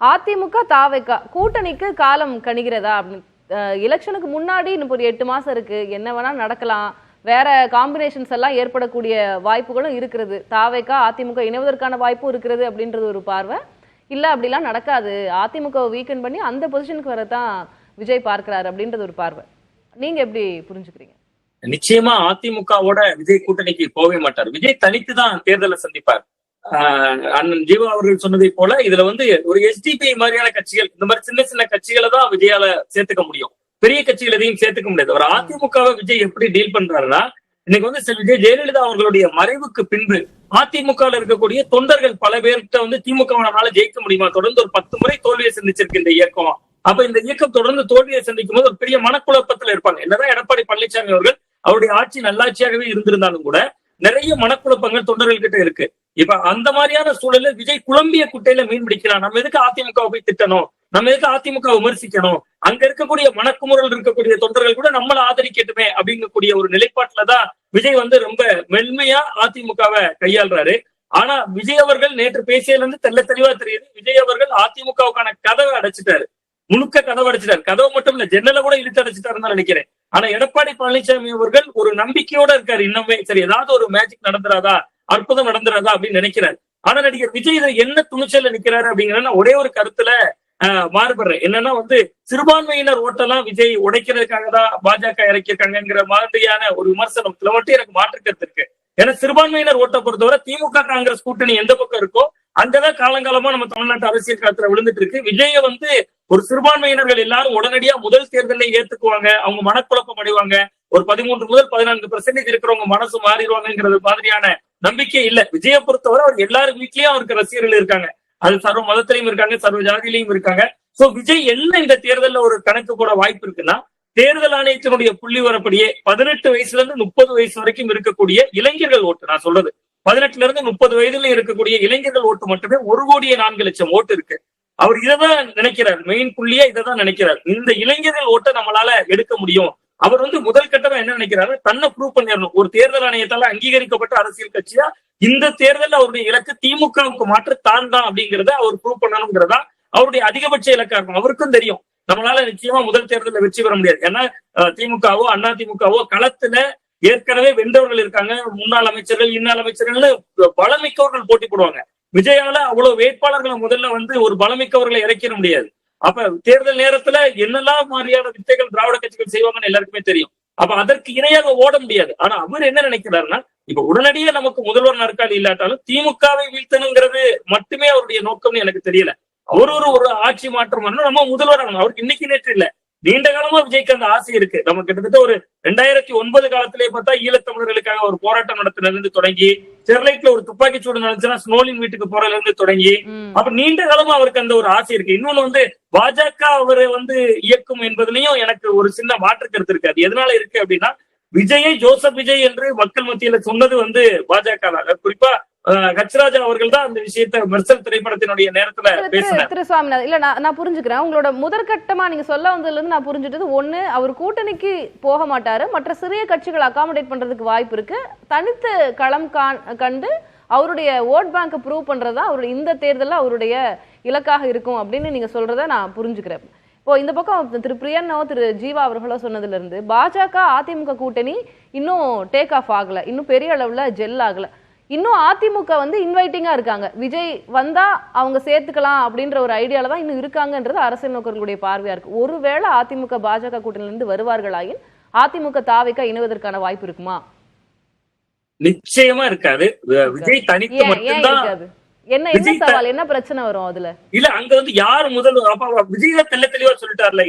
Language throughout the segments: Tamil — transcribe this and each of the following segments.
அதிமுக தாவேகா கூட்டணிக்கு காலம் கணிகிறதா அப்படின்னு எலெக்ஷனுக்கு முன்னாடி இன்னும் ஒரு 8 மாசம் இருக்கு, என்ன வேணா நடக்கலாம், வேற காம்பினேஷன்ஸ் எல்லாம் ஏற்படக்கூடிய வாய்ப்புகளும் இருக்கிறது, தாவேகா அதிமுக இணைவதற்கான வாய்ப்பும் இருக்கிறது அப்படின்றது ஒரு பார்வை. இல்ல அப்படிலாம் நடக்காது, அதிமுக வீக்கெண்ட் பண்ணி அந்த பொசிஷனுக்கு வரதான் விஜய் பார்க்கிறாரு அப்படின்றது ஒரு பார்வை. நீங்க எப்படி புரிஞ்சுக்கிறீங்க? நிச்சயமா அதிமுகவோட விஜய் கூட்டணிக்கு போகவே மாட்டார். விஜய் தனித்து தான் தேர்தலை சந்திப்பார். அண்ணன் ஜீவா அவர்கள் சொன்னதை போல இதுல ஒரு எஸ்டிபி மாதிரியான கட்சிகள், இந்த மாதிரி சின்ன சின்ன கட்சிகளை தான் விஜயால சேர்த்துக்க முடியும். பெரிய கட்சிகள் எதையும் சேர்த்துக்க முடியாது. ஒரு அதிமுகவை விஜய் எப்படி டீல் பண்றாருன்னா, இன்னைக்கு விஜய் ஜெயலலிதா அவர்களுடைய மறைவுக்கு பின்பு அதிமுக இருக்கக்கூடிய தொண்டர்கள் பல பேர்கிட்ட திமுகவானால ஜெயிக்க முடியுமா, தொடர்ந்து ஒரு 10 முறை தோல்வியை சந்திச்சிருக்கு இந்த இயக்கம். அப்ப இந்த இயக்கம் தொடர்ந்து தோல்வியை சந்திக்கும் போது ஒரு பெரிய மனக்குழப்பத்துல இருப்பாங்க. என்னதான் எடப்பாடி பழனிசாமி அவர்கள் அவருடைய ஆட்சி நல்லாட்சியாகவே இருந்திருந்தாலும் கூட நிறைய மனக்குழப்பங்கள் தொண்டர்கள் கிட்ட இருக்கு. இப்ப அந்த மாதிரியான சூழல்ல விஜய் குழம்பிய குட்டையில மீன் பிடிக்கலாம். நம்ம எதுக்கு அதிமுக போய் திட்டணும், நம்ம எதுக்கு அதிமுக விமர்சிக்கணும், அங்க இருக்கக்கூடிய மனக்குமுறல் இருக்கக்கூடிய தொண்டர்கள் கூட நம்மள ஆதரிக்கட்டுமே அப்படிங்கக்கூடிய ஒரு நிலைப்பாட்டுலதான் விஜய் ரொம்ப மென்மையா அதிமுகவை கையாளுறாரு. ஆனா விஜய் அவர்கள் நேற்று பேசியதுல இருந்து தெல்ல தெளிவா தெரியுது, விஜய் அவர்கள் அதிமுகவுக்கான கதவை அடைச்சிட்டாரு, முழுக்க கதவை அடைச்சிட்டாரு. கதவை மட்டும் இல்ல, ஜன்னல கூட இழுத்து அடைச்சிட்டாருன்னு தான் நினைக்கிறேன். ஆனா எடப்பாடி பழனிசாமி அவர்கள் ஒரு நம்பிக்கையோட இருக்காரு. இன்னுமே சரி ஏதாவது ஒரு மேஜிக் நடந்துராதா, அற்புதம் நடந்துராதா அப்படின்னு நினைக்கிறாரு. ஆனா நடிகர் விஜய் என்ன துணிச்சல்ல நிக்கிறாரு அப்படிங்கிற ஒரே ஒரு கருத்துல மாறுபடுறேன். என்னன்னா சிறுபான்மையினர் ஓட்டெல்லாம் விஜய் உடைக்கிறதுக்காக தான் பாஜக இறக்கியிருக்காங்கிற மாதிரியான ஒரு விமர்சனத்துல மட்டும் எனக்கு மாற்று கருத்து இருக்கு. ஏன்னா சிறுபான்மையினர் ஓட்டை பொறுத்தவரை திமுக காங்கிரஸ் கூட்டணி எந்த பக்கம் இருக்கோ அங்கதான் காலங்காலமா நம்ம தமிழ்நாட்டு அரசியல் காலத்துல விழுந்துட்டு இருக்கு. விஜய ஒரு சிறுபான்மையினர்கள் எல்லாரும் உடனடியா முதல் தேர்தலை ஏத்துக்குவாங்க, அவங்க மனக்குழப்பம் அடைவாங்க, ஒரு 13 முதல் 14% இருக்கிறவங்க மனசு மாறிடுவாங்கிறது மாதிரியான நம்பிக்கை இல்ல. விஜய பொறுத்தவரை அவர் எல்லாரும் வீட்லயும் அவருக்கு ரசிகர்கள் இருக்காங்க, அது சர்வ மதத்திலையும் இருக்காங்க, சர்வ ஜாதியிலையும் இருக்காங்க. சோ விஜய் என்ன இந்த தேர்தல்ல ஒரு கணக்கு போட வாய்ப்பு இருக்குன்னா, தேர்தல் ஆணையத்தினுடைய புள்ளி வரப்படியே 18 வயசுல இருந்து 30 வயசு வரைக்கும் இருக்கக்கூடிய இளைஞர்கள் ஓட்டு, நான் சொல்றது 18 இருந்து 30 வயதுல இருக்கக்கூடிய இளைஞர்கள் ஓட்டு மட்டுமே 1,04,00,000 ஓட்டு இருக்கு. அவர் இதைதான் நினைக்கிறார், மெயின் புள்ளியா இதைதான் நினைக்கிறார். இந்த இளைஞர்கள் ஓட்டை நம்மளால எடுக்க முடியும். அவர் முதல் கட்டமா என்ன நினைக்கிறாரு, தன்னை ப்ரூவ் பண்ணிடணும். ஒரு தேர்தல் ஆணையத்தால அங்கீகரிக்கப்பட்ட அரசியல் கட்சியா இந்த தேர்தல் அவருடைய இலக்கு திமுகவுக்கு மாற்று தான் தான் அப்படிங்கறத அவர் ப்ரூவ் பண்ணணுங்கிறதா அவருடைய அதிகபட்ச இலக்கா இருக்கும். அவருக்கும் தெரியும் நம்மளால நிச்சயமா முதல் தேர்தலில் வெற்றி பெற முடியாது. ஏன்னா திமுகவோ அண்ணா திமுகவோ களத்துல ஏற்கனவே வென்றவர்கள் இருக்காங்க, முன்னாள் அமைச்சர்கள் இன்னாள் அமைச்சர்கள் பலமிக்கவர்கள் போட்டி போடுவாங்க. விஜயால அவ்வளவு வேட்பாளர்களை முதல்ல ஒரு பலமிக்கவர்களை இறக்கிட முடியாது. அப்ப தேர்தல் நேரத்துல என்னெல்லாம் மாதிரியான வித்தைகள் திராவிட கட்சிகள் செய்வாங்கன்னு எல்லாருக்குமே தெரியும். அப்ப அதற்கு இணையாக ஓட முடியாது. ஆனா அவர் என்ன நினைக்கிறாருன்னா, இப்ப உடனடியே நமக்கு முதல்வர் நாற்காலி இல்லாட்டாலும் திமுகவை வீழ்த்தணுங்கிறது மட்டுமே அவருடைய நோக்கம்னு எனக்கு தெரியல. அவர் ஒரு ஆட்சி மாற்றம் வரணும், நம்ம முதல்வர் ஆகணும். அவருக்கு இன்னைக்கு நேற்று இல்ல, நீண்ட காலமா விஜய்க்கு அந்த ஆசை இருக்கு. நம்ம கிட்டத்தட்ட ஒரு 2009 காலத்திலே பார்த்தா ஈழத்தமிழர்களுக்காக ஒரு போராட்டம் நடத்தினதுல இருந்து தொடங்கி, ஸ்டெர்லைட்ல ஒரு துப்பாக்கி சூடு நடந்துச்சுன்னா ஸ்னோலின் வீட்டுக்கு போறதுல இருந்து தொடங்கி, அப்ப நீண்ட காலமா அவருக்கு அந்த ஒரு ஆசை இருக்கு. இன்னொன்னு பாஜக அவரை இயக்கும் என்பதுலயும் எனக்கு ஒரு சின்ன மாற்று கருத்து இருக்கு. அது எதனால இருக்கு அப்படின்னா, விஜயை ஜோசப் விஜய் என்று மக்கள் மத்தியில சொன்னது பாஜக. குறிப்பா ஹச்ராஜா அவர்கள் தான் அந்த விஷயத்தை மெர்சல் திரைப்படத்தினுடைய நேரத்துல பேசினார். திரு சுவாமிநாதன், இல்ல நான் புரிஞ்சுக்கிறேன். உங்களோட முதற்கட்டமா நீங்க சொல்ல வந்ததுல இருந்து நான் புரிஞ்சுட்டது, ஒண்ணு அவர் கூட்டணிக்கு போக மாட்டாரு, மற்ற சிறிய கட்சிகள் அகாமடேட் பண்றதுக்கு வாய்ப்பு இருக்கு, தனித்து களம் கண்டு அவருடைய ஓட் பேங்கை ப்ரூவ் பண்றதா அவருடைய இந்த தேர்தலில் அவருடைய இலக்காக இருக்கும் அப்படின்னு நீங்க சொல்றத நான் புரிஞ்சுக்கிறேன். இப்போ இந்த பக்கம் திரு பிரியன்னோ திரு ஜீவா அவர்களோ சொன்னதுல இருந்து பாஜக அதிமுக கூட்டணி இன்னும் டேக் ஆஃப் ஆகல, இன்னும் பெரிய அளவுல ஜெல் ஆகல, இன்னும் அதிமுக இன்வைட்டிங்கா இருக்காங்க, விஜய் வந்தா அவங்க சேர்த்துக்கலாம் அப்படின்ற ஒரு ஐடியால தான் இன்னும் இருக்காங்கன்றது அரசியல் நோக்கர்களுடைய பார்வையா இருக்கு. ஒருவேளை அதிமுக பாஜக கூட்டணியில இருந்து வருவார்களாயின் அதிமுக தாவேகா இணைவதற்கான வாய்ப்பு இருக்குமா? நிச்சயமா இருக்காது. விஜய் தனித்து மட்டும்தான். என்ன சவால், என்ன பிரச்சனை வரும் அதுல? இல்ல அங்க யார் முதல்வர், விஜய் தான் தெல்ல தெளிவா சொல்லிட்டாருல,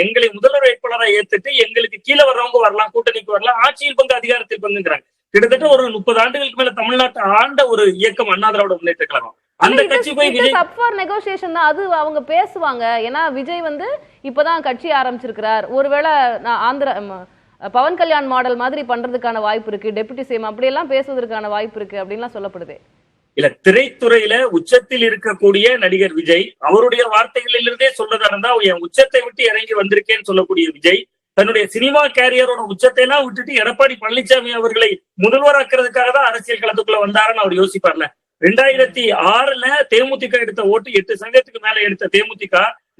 எங்களை முதல்வர் வேட்பாளராக ஏத்துட்டு எங்களுக்கு கீழே வர்றவங்க வரலாம், கூட்டணிக்கு வரலாம், ஆட்சியில் பங்கு அதிகாரத்தில் பங்குங்கிறாங்க. கிட்டத்தட்ட ஒரு 30 ஆண்டுகளுக்கு மேல தமிழ்நாட்டை ஆண்ட ஒரு இயக்கம் அண்ணா திராவிட முன்னேற்ற கழகம். அந்த கட்சி போய் விஜய் நெகோசியேஷன் தான் அது அவங்க பேசுவாங்க. ஏன்னா விஜய் இப்பதான் கட்சி ஆரம்பிச்சிருக்கிறார், ஒருவேளை ஆந்திர பவன் கல்யாண் மாடல் மாதிரி பண்றதுக்கான வாய்ப்பு இருக்கு, டெபுட்டி சிஎம் அப்படியெல்லாம் பேசுவதற்கான வாய்ப்பு இருக்கு அப்படின்லாம் சொல்லப்படுது. இல்ல, திரைத்துறையில உச்சத்தில் இருக்கக்கூடிய நடிகர் விஜய் அவருடைய வார்த்தைகளிலிருந்தே சொல்றதா இருந்தா, என் உச்சத்தை விட்டு இறங்கி வந்திருக்கேன்னு சொல்லக்கூடிய விஜய் தன்னுடைய சினிமா கேரியரோட உச்சத்தை எல்லாம் விட்டுட்டு எடப்பாடி பழனிசாமி அவர்களை முதல்வராக்குறதுக்காக தான் அரசியல் களத்துக்குள்ள வந்தாருன்னு அவர் யோசிப்பார்ல. 2006 தேமுதிக எடுத்த ஓட்டு 8% மேல எடுத்த தேமுதிக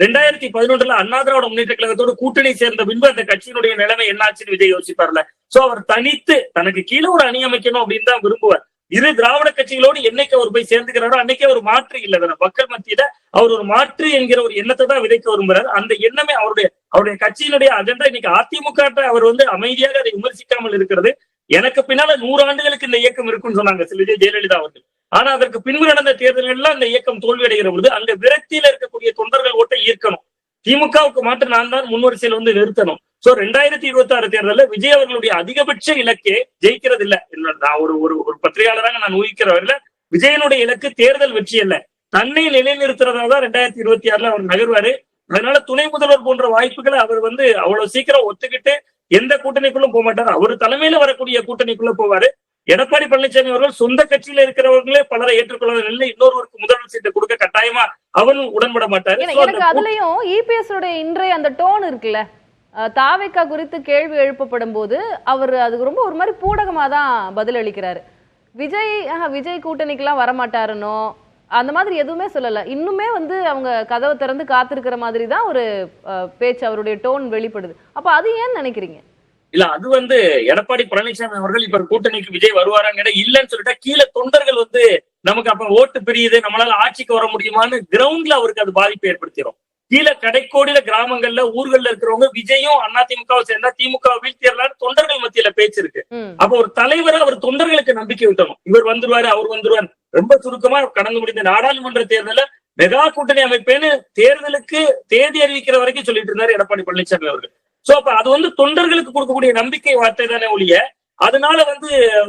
2011 அண்ணா திராவிட முன்னேற்ற கழகத்தோட கூட்டணி சேர்ந்த பின்பு அந்த கட்சியினுடைய நிலைமை என்னாச்சுன்னு விஜய் யோசிப்பார்ல. சோ அவர் தனித்து தனக்கு கீழே ஒரு அணி அமைக்கணும் அப்படின்னு தான் விரும்புவார். இரு திராவிட கட்சிகளோடு என்னைக்கு அவர் போய் சேர்ந்துக்கிறாரோ அன்னைக்கே ஒரு மாற்று இல்ல மக்கள் மத்தியில அவர் ஒரு மாற்று என்கிற ஒரு எண்ணத்தை தான் விதைக்க விரும்புறாரு. அந்த எண்ணமே அவருடைய கட்சியினுடைய அஜெண்டா. இன்னைக்கு அதிமுக அவர் அமைதியாக அதை விமர்சிக்காமல் இருக்கிறது. எனக்கு பின்னால 100 ஆண்டுகளுக்கு இந்த இயக்கம் இருக்குன்னு சொன்னாங்க விஜய் ஜெயலலிதா அவர்கள். ஆனா அதற்கு பின்பு நடந்த தேர்தல்கள்ல அந்த இயக்கம் தோல்வி அடைகிற பொழுது அங்க விரக்தியில இருக்கக்கூடிய தொண்டர்கள் ஓட்டை ஈர்க்கணும். திமுகவுக்கு மாற்று நான் தான் முன்வரிசையில் நிறுத்தணும். சோ 2026 தேர்தலில் விஜய் அவர்களுடைய அதிகபட்ச இலக்கே ஜெயிக்கிறது இல்ல. நான் ஒரு பத்திரிகையாளராக நான் ஊகிக்கிறவர்கள விஜயனுடைய இலக்கு தேர்தல் வெற்றி அல்ல, தன்னை நிலைநிறுத்துறதா தான் 2026 அவர் நகர்வாரு. அதனால துணை முதல்வர் போன்ற வாய்ப்புகளை அவர் அவ்வளவு சீக்கிரம் ஒத்துக்கிட்டு எந்த கூட்டணிக்குள்ளும் போக மாட்டார். அவர் தலைமையில வரக்கூடிய கூட்டணிக்குள்ள போவாரு. எடப்பாடி பழனிசாமி அவர்கள் சொந்த கட்சியில இருக்கிறவர்களே பலரை ஏற்றுக்கொள்ள இன்னொருவருக்கு முதல்வர் சீட்டை கொடுக்க கட்டாயமா அவரும் உடன்பட மாட்டாரு. எனக்கு அதுலயும் இபிஎஸ் இன்றைய அந்த டோன் இருக்குல்ல, தாவேக்கா குறித்து கேள்வி எழுப்பப்படும் போது அவர் அதுக்கு ரொம்ப ஒரு மாதிரி பூடகமா தான் பதில் அளிக்கிறாரு. விஜய் கூட்டணிக்கெல்லாம் வரமாட்டாருன்னோ அந்த மாதிரி எதுவுமே சொல்லல. இன்னுமே அவங்க கதவை திறந்து காத்திருக்கிற மாதிரி தான் ஒரு பேச்சு, அவருடைய டோன் வெளிப்படுது. அப்ப அது ஏன் நினைக்கிறீங்க? இல்ல அது எடப்பாடி பழனிசாமி அவர்கள் இப்ப கூட்டணிக்கு விஜய் வருவாராங்க இல்லன்னு சொல்லிட்டா கீழே தொண்டர்கள் நமக்கு அப்ப ஓட்டு பிரியுது, நம்மளால ஆட்சிக்கு வர முடியுமான்னு கிரவுண்ட்ல அவருக்கு அது பாதிப்பு ஏற்படுத்திடும். கீழே கடைக்கோடியில கிராமங்கள்ல ஊர்கள்ல இருக்கிறவங்க விஜயும் அதிமுகவும் சேர்ந்தா திமுக வீழ்த்திடலான்னு தொண்டர்கள் மத்தியில பேச்சு இருக்கு. அப்ப ஒரு தலைவரை அவர் தொண்டர்களுக்கு நம்பிக்கை விட்டணும். இவர் வந்துருவாரு அவர் வந்துருவாரு. ரொம்ப சுருக்கமா கடந்து முடிந்த நாடாளுமன்ற தேர்தல மெகா கூட்டணி அமைப்பேன்னு தேர்தலுக்கு தேதி அறிவிக்கிற வரைக்கும் சொல்லிட்டு இருந்தாரு எடப்பாடி பழனிசாமி அவர்கள். சோ அப்ப அது தொண்டர்களுக்கு கொடுக்கக்கூடிய நம்பிக்கை வார்த்தை தானே ஒழிய அதனால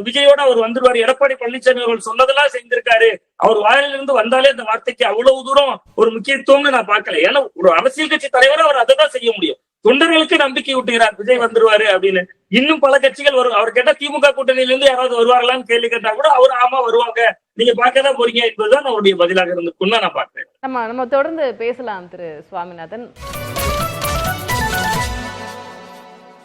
விஜயோட அவர் வந்துருவாரு. எடப்பாடி பழனிசாமி அவர்கள் சொன்னதெல்லாம் செஞ்சிருக்காரு, அவர் வாயிலிருந்து வந்தாலே அந்த வார்த்தைக்கு அவ்வளவு தூரம் ஒரு முக்கியத்துவம்னு நான் பார்க்கல. ஏன்னா ஒரு அரசியல் கட்சி தலைவரை அவர் அதை தான் செய்ய முடியும். தொண்டர்களுக்கு நம்பிக்கை விட்டுகிறார் விஜய் வந்துருவாரு அப்படின்னு. இன்னும் பல கட்சிகள் வரும். அவர் கேட்டா திமுக கூட்டணியிலிருந்து யாராவது வருவார்களான்னு கேள்வி கேட்டா கூட அவர் ஆமா வருவாங்க, நீங்க பார்க்கதான் போறீங்க என்பதுதான் அவருடைய பதிலாக இருந்திருக்குன்னு நான் பார்க்கிறேன். நம்ம தொடர்ந்து பேசலாம் திரு சுவாமிநாதன்.